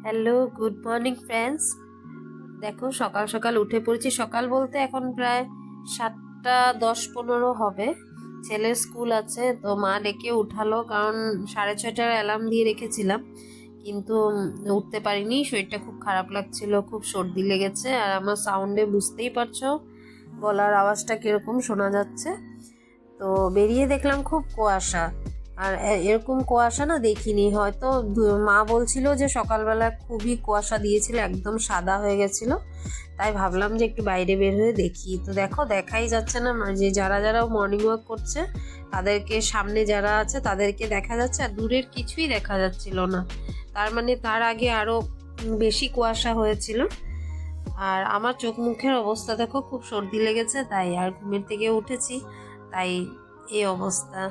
Hello, good morning friends. দেখো সকাল সকাল উঠে পড়েছি। সকাল বলতে এখন প্রায় 7:10-15 হবে। ছেলের স্কুল আছে, তো মা ডেকে উঠালো, কারণ 6:30টার অ্যালার্ম দিয়ে রেখেছিলাম, কিন্তু উঠতে পারিনি। শরীরটা খুব খারাপ লাগছিল, খুব সর্দি লেগেছে, আর আমার সাউন্ডে বুঝতেই পারছো গলার আওয়াজটা কিরকম শোনা যাচ্ছে। তো বেরিয়ে দেখলাম খুব কুয়াশা, আর এরকম কুয়াশা না দেখিনি। হয়তো মা বলছিল যে সকালবেলা খুবই কুয়াশা দিয়েছিল, একদম সাদা হয়ে গেছিল। তাই ভাবলাম যে একটু বাইরে বের হয়ে দেখি। তো দেখো, দেখাই যাচ্ছে না, যে যারা যারা মর্নিং ওয়াক করছে তাদেরকে, সামনে যারা আছে তাদেরকে দেখা যাচ্ছে, আর দূরের কিছুই দেখা যাচ্ছিল না। তার মানে তার আগে আরো বেশি কুয়াশা হয়েছিল। আর আমার চোখ মুখের অবস্থা দেখো, খুব সর্দি লেগেছে, তাই আর ঘুমের থেকে উঠেছি, তাই এই অবস্থা।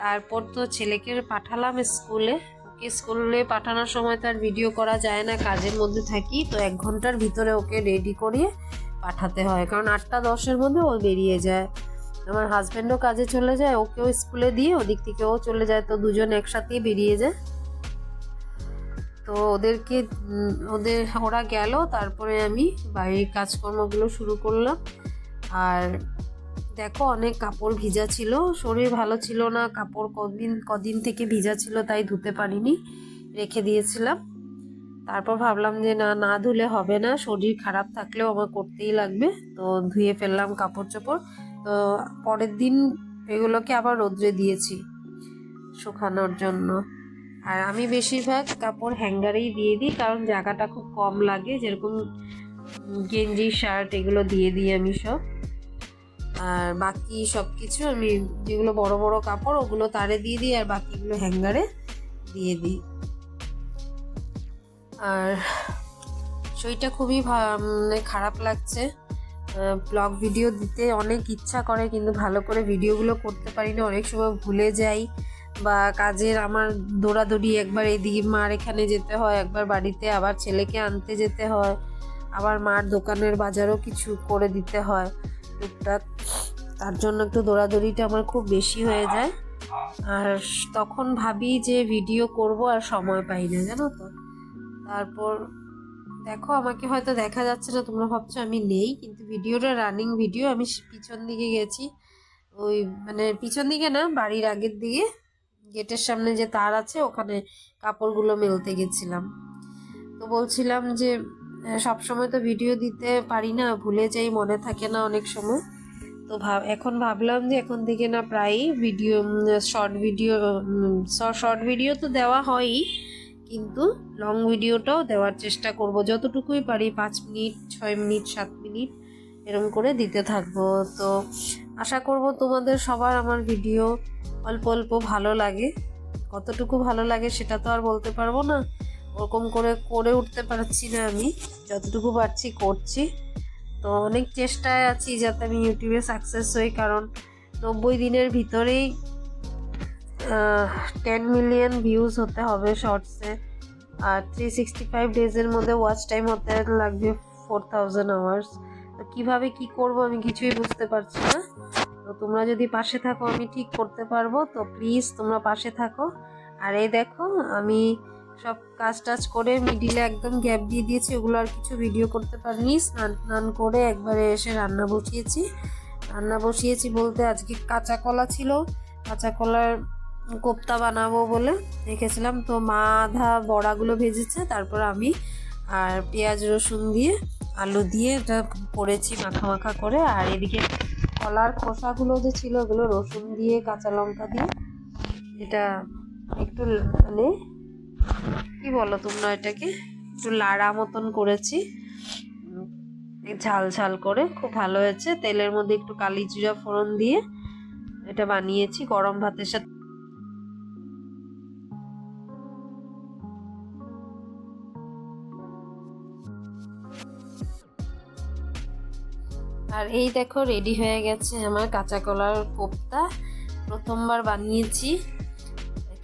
তারপর তো ছেলেকে পাঠালাম স্কুলে। ওকে স্কুলে পাঠানোর সময় তো আর ভিডিও করা যায় না, কাজের মধ্যে থাকি, তো 1 ঘন্টার ভিতরে ওকে রেডি করিয়ে পাঠাতে হয়, কারণ 8টা 10-এর মধ্যে ও বেরিয়ে যায়। আমার হাজব্যান্ডও কাজে চলে যায়, ওকেও স্কুলে দিয়ে ওদিক থেকে ও চলে যায়, তো দুজন একসাথেই বেরিয়ে যায়। তো ওরা গেল, তারপরে আমি বাড়ির কাজকর্মগুলো শুরু করলাম। আর দেখো, অনেক কাপড় ভিজা ছিল, শরীর ভালো ছিল না, কাপড় কদিন থেকে ভিজা ছিল, তাই ধুতে পারিনি, রেখে দিয়েছিলাম। তারপর ভাবলাম যে না ধুলে হবে না, শরীর খারাপ থাকলেও আমার করতেই লাগবে, তো ধুয়ে ফেললাম কাপড় চোপড়। তো পরের দিন এগুলোকে আবার রোদ্রে দিয়েছি শুকানোর জন্য। আর আমি বেশিরভাগ কাপড় হ্যাঙ্গারেই দিয়ে দিই, কারণ জায়গাটা খুব কম লাগে। যেরকম গেঞ্জি, শার্ট এগুলো দিয়ে দিই আমি সব। আর বাকি সব কিছু আমি, যেগুলো বড় বড় কাপড় ওগুলো তারে দিয়ে দিই, আর বাকিগুলো হ্যাঙ্গারে দিয়ে দিই। আর শরীরটা খুবই খারাপ লাগছে। ব্লগ ভিডিও দিতে অনেক ইচ্ছা করে, কিন্তু ভালো করে ভিডিওগুলো করতে পারি না, অনেক সময় ভুলে যাই, বা কাজের আমার দৌড়াদৌড়ি, একবার এদিকে মার এখানে যেতে হয়, একবার বাড়িতে, আবার ছেলেকে আনতে যেতে হয়, আবার মার দোকানের বাজারও কিছু করে দিতে হয় টুকটাক। তার জন্য একটু দৌড়াদৌড়িটা আমার খুব বেশি হয়ে যায়, আর তখন ভাবি যে ভিডিও করব, আর সময় পাই না, জানো তো। তারপর দেখো, আমাকে হয়তো দেখা যাচ্ছে না, তোমরা ভাবছো আমি নেই, কিন্তু ভিডিওটা রানিং ভিডিও। আমি পিছন দিকে গেছি, ওই মানে পিছন দিকে না, বাড়ির আগের দিকে, গেটের সামনে যে তার আছে ওখানে কাপড়গুলো মেলতে গেছিলাম। তো বলছিলাম যে সব সময় তো ভিডিও দিতে পারি না, ভুলে যাই, মনে থাকে না অনেক সময়। তো এখন ভাবলাম যে এখন থেকে না প্রায়ই ভিডিও, শর্ট ভিডিও তো দেওয়া হয়ই, কিন্তু লং ভিডিওটাও দেওয়ার চেষ্টা করব, যতটুকুই পারি, 5 মিনিট, 6 মিনিট, 7 মিনিট এরকম করে দিতে থাকবো। তো আশা করব তোমাদের সবার আমার ভিডিও অল্প অল্প ভালো লাগে। কতটুকু ভালো লাগে সেটা তো আর বলতে পারবো না, ওরকম করে উঠতে পারছি না, আমি যতটুকু পারছি করছি। তো অনেক চেষ্টায় আছি যাতে আমি ইউটিউবে সাকসেস হই, কারণ 90 দিনের ভিতরেই 10 মিলিয়ন ভিউজ হতে হবে শর্টসে, আর 365 ডেজের মধ্যে ওয়াচ টাইম হতে লাগবে 4000 আওয়ার্স। তো কীভাবে কি করব আমি কিছুই বুঝতে পারছি না। তো তোমরা যদি পাশে থাকো আমি ঠিক করতে পারবো, তো প্লিজ তোমরা পাশে থাকো। আর এই দেখো, আমি সব কাজ টাজ করে মিডিলে একদম গ্যাপ দিয়ে দিয়েছি, ওগুলো আর কিছু ভিডিও করতে পারিনি। স্নান করে একবারে এসে রান্না বসিয়েছি বলতে আজকে কাঁচা কলা ছিল, কাঁচা কলার কোপ্তা বানাবো বলে রেখেছিলাম। তো মা আধা বড়াগুলো ভেজেছে, তারপর আমি আর পেঁয়াজ রসুন দিয়ে, আলু দিয়ে এটা করেছি মাখা মাখা করে। আর এদিকে কলার খোসাগুলো যে ছিল ওগুলো রসুন দিয়ে, কাঁচা লঙ্কা দিয়ে, এটা একটু মানে কি বলো তোমরা, এটাকে একটু লাড়া মতন করেছি, ঝাল ঝাল করে, খুব ভালো হয়েছে। তেলের মধ্যে একটু কালি জিরা ফোড়ন দিয়ে এটা বানিয়েছি গরম ভাতের সাথে। আর এই দেখো, রেডি হয়ে গেছে আমার কাঁচা কলার কোপ্তা। প্রথমবার বানিয়েছি,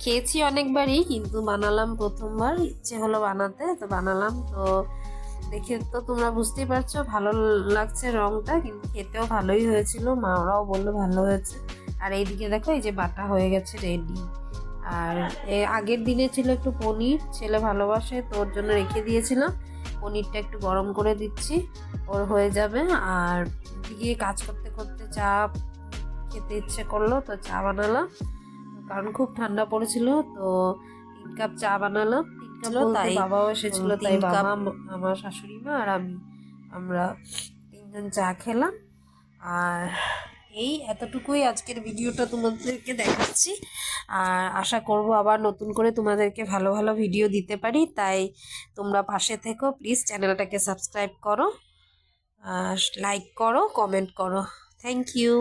খেয়েছি অনেকবারই, কিন্তু বানালাম প্রথমবার, ইচ্ছে হলো বানাতে, তো বানালাম। তো দেখে তো তোমরা বুঝতেই পারছো ভালো লাগছে রংটা, কিন্তু খেতেও ভালোই হয়েছিল, মা ওরাও বললো ভালো হয়েছে। আর এইদিকে দেখো, এই যে বাটা হয়ে গেছে রেডি। আর আগের দিনে ছিল একটু পনির, ছেলে ভালোবাসে তো ওর জন্য রেখে দিয়েছিলাম। পনিরটা একটু গরম করে দিচ্ছি, ওর হয়ে যাবে। আর গিয়ে কাজ করতে করতে চা খেতে ইচ্ছে করলো তো চা বানালাম, কারণ খুব ঠান্ডা পড়েছিল। তো 3 কাপ চা বানালাম, 3 কাপ বলতে বাবাও এসেছিল, তাই বাবা, আমার শাশুড়ি মা আর আমরা 3জন চা খেলাম। আর এই এতটুকুই আজকের ভিডিওটা তোমাদেরকে দেখাচ্ছি। আর আশা করব আবার নতুন করে তোমাদেরকে ভালো ভালো ভিডিও দিতে পারি, তাই তোমরা পাশে থেকো। প্লিজ চ্যানেলটাকে সাবস্ক্রাইব করো, লাইক করো, কমেন্ট করো। Thank you.